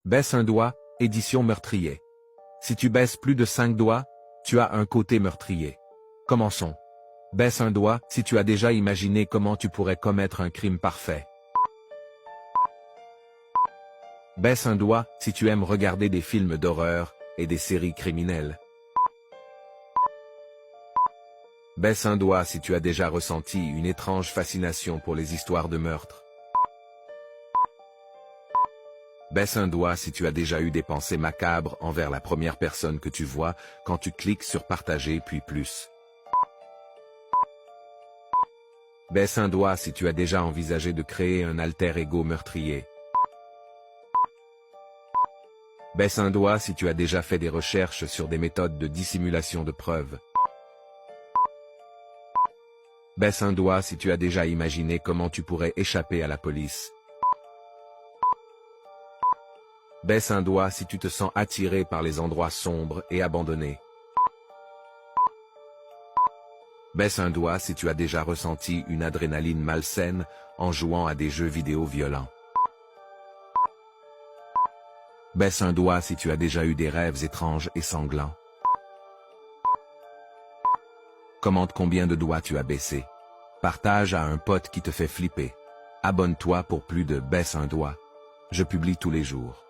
Baisse un doigt, édition meurtrier. Si tu baisses plus de 5 doigts, tu as un côté meurtrier. Commençons. Baisse un doigt si tu as déjà imaginé comment tu pourrais commettre un crime parfait. Baisse un doigt si tu aimes regarder des films d'horreur et des séries criminelles. Baisse un doigt si tu as déjà ressenti une étrange fascination pour les histoires de meurtre. Baisse un doigt si tu as déjà eu des pensées macabres envers la première personne que tu vois quand tu cliques sur partager puis plus. Baisse un doigt si tu as déjà envisagé de créer un alter ego meurtrier. Baisse un doigt si tu as déjà fait des recherches sur des méthodes de dissimulation de preuves. Baisse un doigt si tu as déjà imaginé comment tu pourrais échapper à la police. Baisse un doigt si tu te sens attiré par les endroits sombres et abandonnés. Baisse un doigt si tu as déjà ressenti une adrénaline malsaine en jouant à des jeux vidéo violents. Baisse un doigt si tu as déjà eu des rêves étranges et sanglants. Commente combien de doigts tu as baissé. Partage à un pote qui te fait flipper. Abonne-toi pour plus de baisse un doigt. Je publie tous les jours.